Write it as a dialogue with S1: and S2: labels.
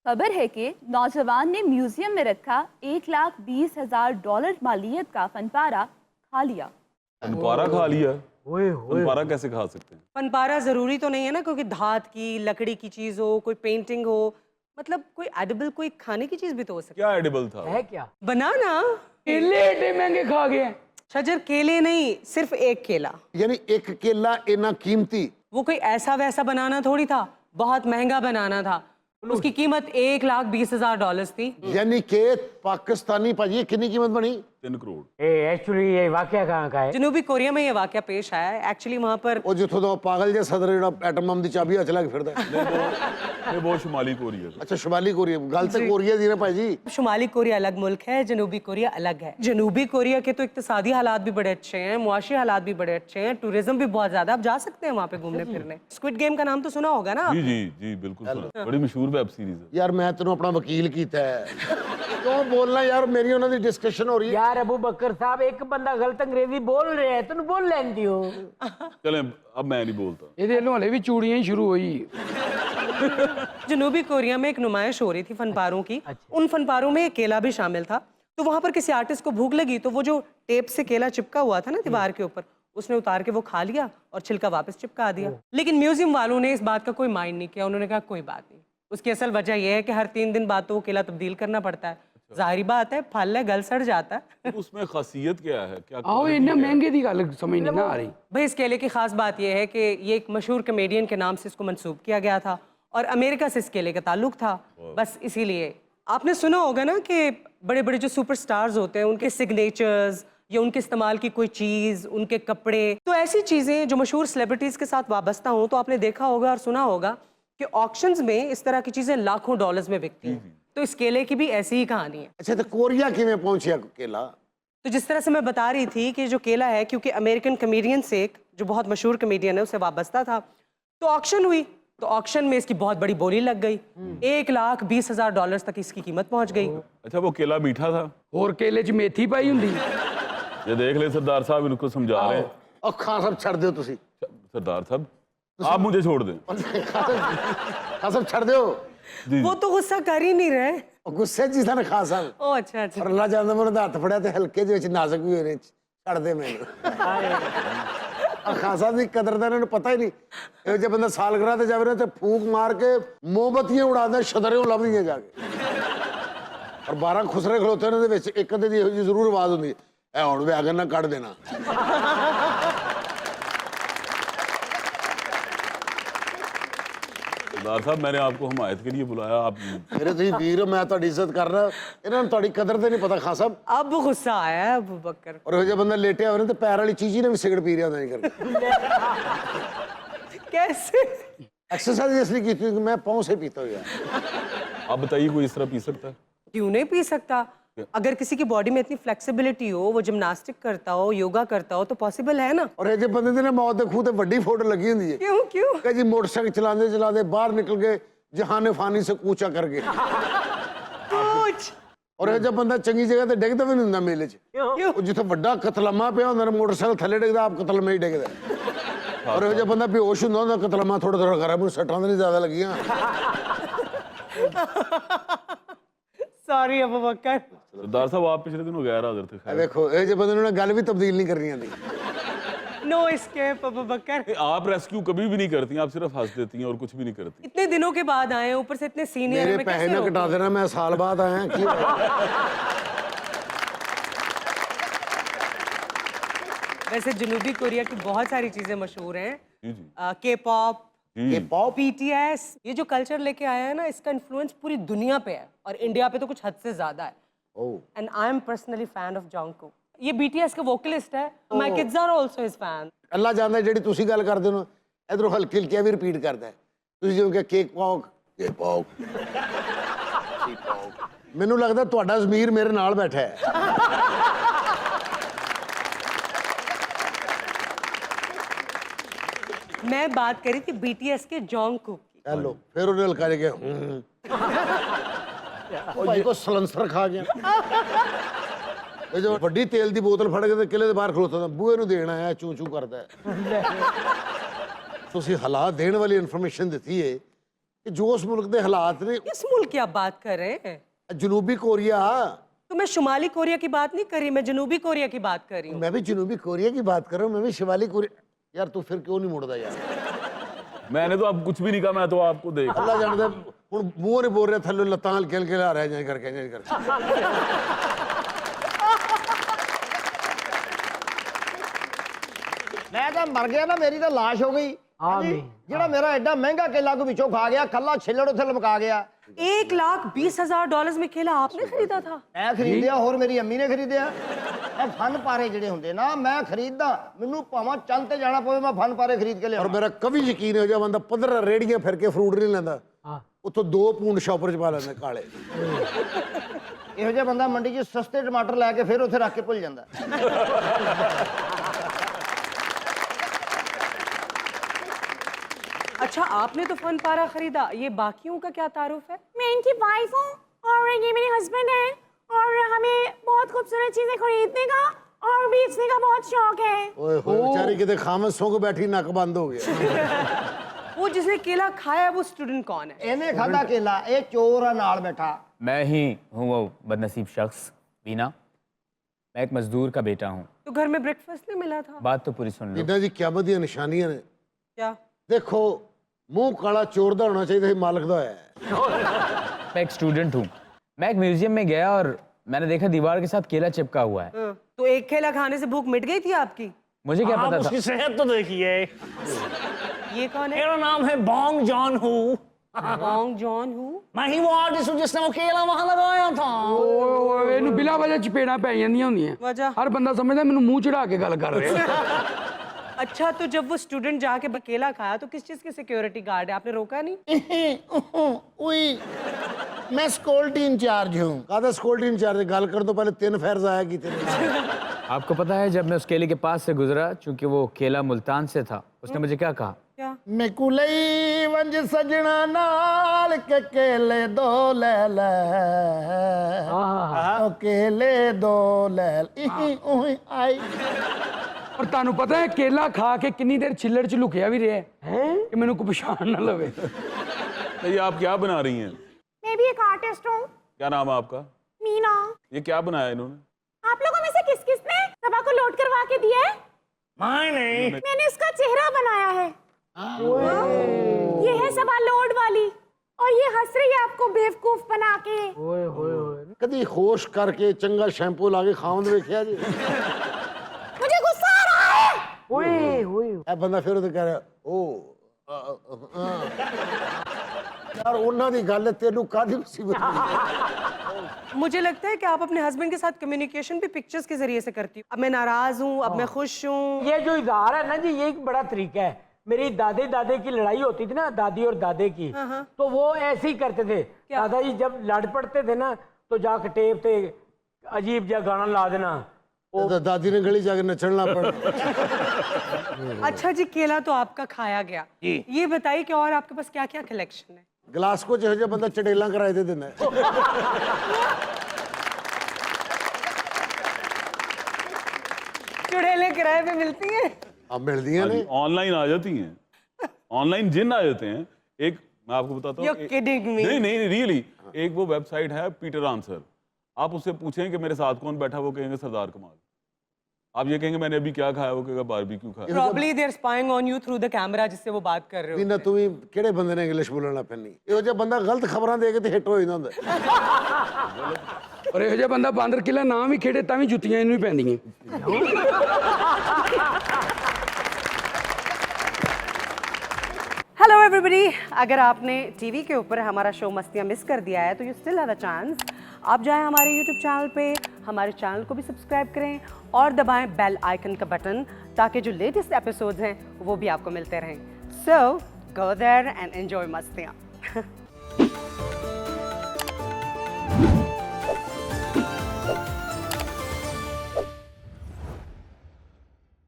S1: खबर है कि नौजवान ने म्यूजियम में रखा $1,20,000 मालियत का फनपारा खा लिया।
S2: फनपारा खा लिया? फनपारा कैसे खा सकते हैं?
S3: फनपारा जरूरी तो नहीं है ना, क्योंकि धात की लकड़ी की चीज हो, कोई पेंटिंग हो, मतलब कोई एडिबल, कोई खाने की चीज भी तो हो सकती
S2: क्या एडिबल था?
S4: है क्या?
S3: बनाना।
S4: केले एडे महंगे खा गए।
S3: शजर केले नहीं, सिर्फ एक केला।
S5: यानी एक केला इतना कीमती?
S3: वो कोई ऐसा वैसा बनाना थोड़ी था, बहुत महंगा बनाना था। उसकी कीमत $1,20,000 थी।
S5: यानी कि पाकिस्तानी भाजी कितनी कीमत बनी?
S2: 3 करोड़।
S4: एक्चुअली ये वाकया कहाँ का है?
S3: जनूबी कोरिया में ये वाकया पेश आया है। एक्चुअली वहां पर
S5: ਉਹ ਜਿੱਥੋਂ ਦਾ ਪਾਗਲ ਜਿਹਾ ਸਦਰ ਜਿਹੜਾ ਐਟਮ ਬੰਬ ਦੀ ਚਾਬੀ ਹੱਥ ਲਾ ਕੇ ਫਿਰਦਾ
S2: ये वो शुमाली कोरिया था।
S5: ਅੱਛਾ ਸ਼ਮਾਲੀ ਕੋਰੀਆ ਗੱਲ ਤੇ ਕੋਰੀਆ ਦੀ ਨਾ ਭਾਜੀ।
S3: शुमाली कोरिया अलग मुल्क है, जनूबी कोरिया अलग है। जनूबी कोरिया के तो इक्तिसादी हालात भी बड़े अच्छे हैं, मुआशी हालात भी बड़े अच्छे हैं, टूरिज्म भी बहुत ज्यादा। आप जा सकते हैं वहाँ पे घूमने फिरने। स्क्विड गेम का नाम तो सुना होगा ना
S2: जी
S3: आपने?
S2: जी जी बिल्कुल सुना। बड़ी मशहूर वेब सीरीज है।
S5: ਯਾਰ ਮੈਂ ਤੈਨੂੰ ਆਪਣਾ ਵਕੀਲ ਕੀਤਾ ਹੈ ਕਿਉਂ ਬੋਲਣਾ ਯਾਰ, ਮੇਰੀ ਉਹਨਾਂ ਦੀ ਡਿਸਕਸ਼ਨ ਹੋ ਰਹੀ ਹੈ।
S4: यार अबू बकर साहब, एक बंदा गलत अंग्रेजी बोल रहे हैं, तुम बोल लेंदी हो।
S2: चलें अब मैं नहीं बोलता।
S6: ਇਹਦੇ ਹਲੇ ਵੀ ਚੂੜੀਆਂ ਹੀ ਸ਼ੁਰੂ ਹੋਈ।
S3: जनूबी कोरिया में एक नुमाइश हो रही थी फनपारों की। उन फनपारों में केला भी शामिल था। तो वहां पर किसी आर्टिस्ट को भूख लगी, तो वो जो टेप से केला चिपका हुआ था ना दीवार के ऊपर, उसने उतार के वो खा लिया और छिलका वापस चिपका दिया। लेकिन म्यूजियम वालों ने इस बात का कोई माइंड नहीं किया। उन्होंने कहा कोई बात नहीं। उसकी असल वजह यह है कि हर 3 दिन बाद तो वो केला तब्दील करना पड़ता है। जाहिर बात है, फल है, गल सड़ जाता है।
S2: तो उसमें खासियत क्या है? क्या
S6: ਆਓ ਇੰਨਾ ਮਹਿੰਗੇ ਦੀ ਗੱਲ समझ नहीं ना आ रही।
S3: भाई इस केले की खास बात यह है कि ये एक मशहूर कमेडियन के नाम से इसको मंसूब किया गया था और अमेरिका से इस केले का ताल्लुक था। बस इसीलिए आपने सुना होगा ना कि बड़े बड़े जो सुपरस्टार्स होते हैं, उनके सिग्नेचर्स या उनके इस्तेमाल की कोई चीज़, उनके कपड़े, तो ऐसी चीज़ें जो मशहूर सेलिब्रिटीज़ के साथ वाबस्ता हों, तो आपने देखा होगा और सुना होगा कि ऑक्शंस में इस तरह की चीज़ें लाखों डॉलर्स में बिकती हैं। तो इस केले की भी ऐसी ही कहानी है।
S5: ਅੱਛਾ ਤੇ ਕੋਰੀਆ ਕਿਵੇਂ ਪਹੁੰਚਿਆ केला?
S3: तो जिस तरह से मैं बता रही थी कि जो केला है, क्योंकि अमेरिकन कमेडियन से एक जो बहुत मशहूर कमेडियन है उससे वाबस्ता था, तो ऑक्शन हुई। तो ऑक्शन में इसकी बहुत बड़ी बोली लग गई। $1,20,000 तक इसकी कीमत पहुंच गई।
S2: अच्छा वो केला मीठा था?
S6: ਹੋਰ ਕੇਲੇ 'ਚ ਮੇਥੀ ਪਾਈ ਹੁੰਦੀ।
S2: ये देख ले सरदार साहब, इनको समझा रहे हैं।
S5: ਉਹ ਖਾਨ ਸਾਹਿਬ ਛੱਡ ਦਿਓ ਤੁਸੀਂ।
S2: सरदार साहब आप मुझे छोड़ दें।
S5: ਖਾਨ ਸਾਹਿਬ ਛੱਡ ਦਿਓ।
S3: वो तो गुस्सा कर ही नहीं रहे।
S5: ਉਹ ਗੁੱਸੇ 'ਚ ਹੀ ਸਨ ਖਾਨ ਸਾਹਿਬ।
S3: ओ अच्छा अच्छा।
S5: ਪਰ ਅੱਲਾ ਜਾਣਦਾ ਮੈਨੂੰ ਹੱਥ ਫੜਿਆ ਤੇ ਹਲਕੇ ਦੇ ਵਿੱਚ ਨਾਜ਼ੁਕ ਵੀ ਹੋਏ ਨੇ। ਛੱਡ ਦੇ ਮੈਨੂੰ। ਖਾਨ ਸਾਹਿਬ ਦੀ ਕਦਰ ਦਾ ਇਹਨਾਂ ਨੂੰ ਪਤਾ ਹੀ ਨਹੀਂ। ਇਹ ਜੇ ਬੰਦਾ ਸਾਲਗਿਰਾਹ ਤੇ ਜਾਵੇ ਨਾ ਤੇ ਫੂਕ ਮਾਰ ਕੇ ਮੋਮਬਤੀਆਂ ਉਡਾਉਂਦਾ, ਸ਼ਦਰਿਓਂ ਲੱਭਦੀਆਂ ਜਾ ਕੇ। ਔਰ 12 ਖੁਸਰੇ ਖਲੋਤੇ ਨੇ ਦੇ ਵਿੱਚ ਇੱਕ ਅੱਧੇ ਦੀ ਇਹੋ ਜਿਹੀ ਜ਼ਰੂਰ ਆਵਾਜ਼ ਹੁੰਦੀ ਹੈ, ਇਹ ਹੁਣ ਵੀ ਅਗਰ ਨਾ ਕੱਢ ਦੇਣਾ।
S2: सरदार साहब मैंने आपको हमायत के लिए बुलाया। आप
S5: ਮੇਰੇ ਤੁਸੀਂ ਵੀਰ ਹੋ, ਮੈਂ ਤੁਹਾਡੀ ਇੱਜ਼ਤ ਕਰਨਾ। ਇਹਨਾਂ ਨੂੰ ਤੁਹਾਡੀ ਕਦਰ ਤੇ ਨਹੀਂ ਪਤਾ ਖਾਨ ਸਾਹਿਬ।
S3: अब गुस्सा आया है अबू बकर।
S5: ਔਰ ਇਹੋ ਜਿਹਾ ਬੰਦਾ ਲੇਟਿਆ ਹੋਵੇ ਨਾ ਤੇ ਪੈਰ ਵਾਲੀ ਚੀਜ਼ ਹੀ ਨੇ ਵੀ ਸਿਗਰਟ ਪੀ ਰਿਹਾ ਹੁੰਦਾ ਨਹੀਂ ਕਰਕੇ।
S3: कैसे?
S5: एक्सरसाइज इसलिए की थी कि मैं पाँव से पीता हूँ यार।
S2: आप बताइए कोई इस तरह पी सकता है?
S3: क्यों नहीं पी सकता? अगर किसी की बॉडी में इतनी फ्लेक्सिबिलिटी हो, वो जिम्नास्टिक करता हो, योगा करता हो, तो पॉसिबल है ना।
S5: और ये बंदे ने मौत दे खूह ते बड़ी फोटो लगी होंदी है।
S3: क्यों क्यों?
S5: कि जी मोटरसाइकिल चलाते चलाते बाहर निकल गए जहाने फानी से कूचा कर गए।
S3: कुछ
S5: और ये जब बंदा चंगी जगह ते डिगदा भी नहीं हुंदा मेले च।
S3: क्यों?
S5: ਉਹ ਜਿੱਥੇ ਵੱਡਾ ਕਤਲਮਾ ਪਿਆ ਹੁੰਦਾ ਨਾ, ਮੋਟਰਸਾਈਕਲ ਥੱਲੇ ਡਿੱਗਦਾ, ਆਪ ਕਤਲਮੇ ਹੀ ਡਿੱਗਦਾ। ਔਰ ਇਹ ਜੇ ਬੰਦਾ ਬੇਹੋਸ਼ ਹੁੰਦਾ ਉਹਦਾ ਕਤਲਮਾ ਥੋੜਾ ਥੋੜਾ ਕਰਾ, ਮੈਨੂੰ ਸੱਟਾਂ ਤਾਂ ਨਹੀਂ ਜ਼ਿਆਦਾ ਲੱਗੀਆਂ।
S3: सॉरी अबू बकर।
S2: सरदार साहब आप पिछले दिनों गैर हाजिर थे।
S5: ਇਹ
S2: खैर
S5: ਵੇਖੋ ਇਹ ਜੇ ਬੰਦੇ ਨੂੰ ਨਾ ਗੱਲ ਵੀ ਤਬਦੀਲ ਨਹੀਂ ਕਰਨੀ ਆਉਂਦੀ।
S3: नो एस्केप अबू बकर।
S2: आप रेस्क्यू कभी भी नहीं करती, आप सिर्फ हंस देती हैं और कुछ भी नहीं करती।
S3: इतने दिनों के बाद आए, ऊपर से इतने सीनियर
S5: मेरे
S3: में
S5: पैसे
S3: कैसे
S5: ना
S3: रोकूं?
S5: कटा देना, मैं साल बाद आया की
S3: वैसे जनूबी कोरिया की बहुत सारी चीजें मशहूर हैं।
S2: जी जी
S3: के पॉप,
S5: ये पॉप
S3: BTS, ये जो कल्चर लेके आया है ना, इसका इन्फ्लुएंस पूरी दुनिया पे है और इंडिया पे तो कुछ हद से ज्यादा है। And I am personally fan of Jungkook. ये BTS का वोकलिस्ट है। My kids are also his fan.
S5: ਅੱਲਾ ਜਾਣਦਾ ਜਿਹੜੀ ਤੁਸੀਂ ਗੱਲ ਕਰਦੇ ਹੋ ਇਧਰੋਂ ਹਲਕੀ ਹਲਕੀ ਵੀ ਰਿਪੀਟ ਕਰਦਾ ਤੁਸੀਂ ਜਿਵੇਂ ਕਿ ਕੇਕ ਪੌਕ ਮੈਨੂੰ ਲੱਗਦਾ ਤੁਹਾਡਾ ਜ਼ਮੀਰ ਮੇਰੇ ਨਾਲ ਬੈਠਾ ਹੈ
S3: मैं बात करी थी BTS के जॉन्गकुक की।
S5: ਹੈਲੋ ਫਿਰ ਉਹਨੇ ਹਲਕਾ ਜਿਹਾ ਉਹ ਭਾਈ ਕੋ ਸਲੰਸਰ ਖਾ ਗਿਆ ਇਹ ਜੋ ਵੱਡੀ ਤੇਲ ਦੀ ਬੋਤਲ ਫੜ ਕੇ ਤੇ ਕਿਲੇ ਦੇ ਬਾਹਰ ਖਲੋਤਾ ਤਾਂ ਬੂਹੇ ਨੂੰ ਦੇਣ ਆਇਆ ਚੂ ਚੂ ਕਰਦਾ ਤੁਸੀਂ ਹਾਲਾਤ ਦੇਣ ਵਾਲੀ ਇਨਫੋਰਮੇਸ਼ਨ ਦਿੱਤੀ ਹੈ कि जो उस मुल्क के हालात ने,
S3: किस मुल्क की आप बात कर रहे हैं?
S5: जनूबी कोरिया,
S3: तो मैं शुमाली कोरिया की बात नहीं कर रही, मैं जनूबी कोरिया की बात कर रही हूँ।
S5: मैं भी जनूबी कोरिया की बात कर रहा हूँ, मैं भी शिमाली कोरिया। यार तू फिर क्यों नहीं मुड़दा यार?
S2: मैंने तो अब कुछ भी नहीं कहा, मैं तो आपको देख
S5: अल्लाह जानदा हुण मुंह नहीं बोल रहा, थल्ले लत्तां हल्के हल्के ला रहा है, करके
S7: मैं तो मर गया ना, मेरी तो लाश हो गई। हाँ जी, जेड़ा मेरा एडा महंगा केला को बिचों खा गया, कल्ला छिल्लड़ उथे लमका गया।
S3: $1,20,000 में केला आपने खरीदा था?
S7: मैं खरीदिया, और मेरी अम्मी ने खरीदिया। मैं फन पारे जेड़े हुंदे ना, मैं खरीददा, मैनू भावां चंद ते जाना पवे, मैं फन पारे खरीद के लिया।
S5: और मेरा कभी यकीन हो जा बंदा 15 रेड़ियां फिर के फ्रूट नहीं लेंदा, उतो 2 पूंड शॉपर च पा लेंदे काले।
S7: इहो जिहा बंदा मंडी च सस्ते टमाटर लैके फिर उथे रख के भुल जांदा।
S3: अच्छा, आपने तो फन पारा खरीदा, ये बाकियों का क्या तारुफ है?
S8: मैं इनकी वाइफ हूँ और ये मेरे हस्बैंड हैं और हमें बहुत खूबसूरत चीजें खरीदने का और बेचने का बहुत शौक है।
S5: ओए होए बेचारी किते खामद सो के बैठी, नक बंद हो गया।
S3: वो जिसने केला खाया वो स्टूडेंट कौन है?
S7: इहने खादा केला, ये चोर आ नाल बैठा।
S9: मैं ही हूँ वो बदनसीब शख्स, बीना। मैं एक मजदूर का बेटा हूँ।
S3: तो घर में ब्रेकफास्ट नहीं मिला था?
S9: बात तो पूरी सुन लो।
S5: इन्हां दी क़यामत दी निशानियां ने।
S3: क्या?
S5: देखो, मुंह काला चोर दा होना चाहिए, मालिक दा है।
S9: मैं एक स्टूडेंट हूँ। मैं एक म्यूजियम में गया और मैंने देखा दीवार के साथ केला चिपका हुआ है।
S3: तो एक केला खाने से भूख मिट गई थी आपकी?
S9: मुझे क्या पता था?
S10: उसकी सेहत तो देखिए।
S3: ये कौन है?
S10: मेरा नाम है बॉन्ग जॉन हू।
S3: बॉन्ग जॉन हू?
S10: मैं ही वो आर्टिस्ट हूँ जिसने वो केला वहां लगाया था।
S6: ਓਏ ਇਹਨੂੰ ਬਿਲਾ ਵਜ੍ਹਾ ਚਪੇੜਾਂ ਪੈ ਜਾਂਦੀਆਂ ਹੁੰਦੀਆਂ।
S3: ਵਜ੍ਹਾ?
S6: ਹਰ ਬੰਦਾ ਸਮਝਦਾ ਮੈਨੂੰ ਮੂੰਹ ਚੜਾ ਕੇ ਗੱਲ ਕਰ ਰਿਹਾ।
S3: अच्छा, तो जब वो स्टूडेंट जाके केला खाया तो किस चीज की सिक्योरिटी गार्ड है, आपने रोका नहीं?
S7: मैं सिक्योरिटी इंचार्ज हूँ।
S5: कादा सिक्योरिटी इंचार्ज? गल कर दो पहले 3 फैर जाया की तेरे।
S9: आपको पता है जब मैं उस केले के पास से गुजरा, चूंकि वो केला मुल्तान से था, उसने मुझे क्या कहा?
S3: क्या?
S7: मैं कुलई वंज सजना नाल के केले दो ले ले, ओ केले दो ले ले आई।
S6: ਪਰ ਤੁਹਾਨੂੰ ਪਤਾ ਹੈ ਕੇਲਾ ਖਾ ਕੇ ਕਿੰਨੀ ਦੇਰ ਛਿੱਲੜ 'ਚ ਲੁਕਿਆ ਵੀ ਰਿਹਾ ਹੈ ਕਿ ਮੈਨੂੰ ਕੋਈ ਪਛਾਣ ਨਾ ਲਵੇ।
S2: ये आप क्या बना रही हैं?
S8: मैं भी एक आर्टिस्ट हूँ,
S2: क्या नाम है आपका?
S8: मीना।
S2: ये क्या बनाया इन्होंने?
S8: आप लोगों में से किस किसने सबा को लोड करवा के दिया है? मैंने इसका चेहरा बनाया है। ये है सबा लोड वाली और ये हंस रही है आपको बेवकूफ बना के।
S5: कदी होश करके चंगा शैम्पू ला के खावंद वेखिया जी?
S8: मुझे गुस्सा आ रहा है।
S5: ए बंदा फिर तो कह रहा ओ यार ਉਹਨਾਂ ਦੀ ਗੱਲ ਤੈਨੂੰ ਕਾਹਦੀ ਮੁਸੀਬਤ?
S3: मुझे लगता है कि आप अपने हस्बैंड के साथ कम्युनिकेशन भी पिक्चर्स के जरिए से करती हो। अब मैं नाराज हूँ, अब मैं खुश हूँ।
S4: ये जो इजहार है ना जी, ये एक बड़ा तरीका है। मेरी दादी दादे की लड़ाई होती थी ना, दादी और दादे की, तो वो ऐसे ही करते थे। दादाजी जब लड़ पड़ते थे ना तो जाके टेप पे अजीब जा गाना ला देना।
S5: दादी ने गली जाके नचना पड़ा।
S3: अच्छा जी, केला तो आपका खाया गया, ये बताइए कि और आपके पास क्या क्या कलेक्शन है?
S5: ग्लासको ਜਿਹੋ ਜਿਹਾ ਬੰਦਾ ਚੜੇਲਾਂ ਕਿਰਾਏ ਤੇ ਦਿੰਦਾ ਹੈ।
S3: चुड़ैलें किराए पे मिलती हैं?
S5: अब मिलदियां ने,
S2: ऑनलाइन आ जाती हैं, ऑनलाइन जिन आ जाते हैं। एक मैं आपको बताता हूँ।
S3: You're kidding me?
S2: नहीं नहीं रियली, एक वो वेबसाइट है पीटर आंसर। आप उससे पूछें कि मेरे साथ कौन बैठा, वो कहेंगे सरदार कमाल। आप ये कहेंगे मैंने अभी क्या खाया, वो कहेगा बारबेक्यू खाया।
S3: Probably they're spying on you through the camera जिससे वो बात कर रहे हो।
S5: बिना तू भी ਕਿਹੜੇ ਬੰਦੇ ਨੇ ਇੰਗਲਿਸ਼ ਬੋਲਣ ਲੱਗ ਪੈਣੀ? ਇਹੋ ਜਿਹਾ ਬੰਦਾ ਗਲਤ ਖਬਰਾਂ ਦੇ ਕੇ ਤੇ ਹਿੱਟ ਹੋ ਜਾਂਦਾ ਹੁੰਦਾ।
S6: ਔਰ ਇਹੋ ਜਿਹਾ ਬੰਦਾ ਬਾਂਦਰ ਕਿਲਾ ਨਾ ਵੀ ਖੇੜੇ ਤਾਂ ਵੀ ਜੁੱਤੀਆਂ ਇਹਨੂੰ ਹੀ ਪੈਂਦੀਆਂ।
S3: हेलो एवरीबॉडी, अगर आपने टीवी के ऊपर हमारा शो मस्तियाँ मिस कर दिया है तो you still have a chance. आप जाएं हमारे यूट्यूब चैनल पे, हमारे चैनल को भी सब्सक्राइब करें और दबाएं बेल आइकन का बटन, ताकि जो लेटेस्ट एपिसोड्स हैं वो भी आपको मिलते रहें। सो गो देयर एंड एंजॉय मस्तियाँ।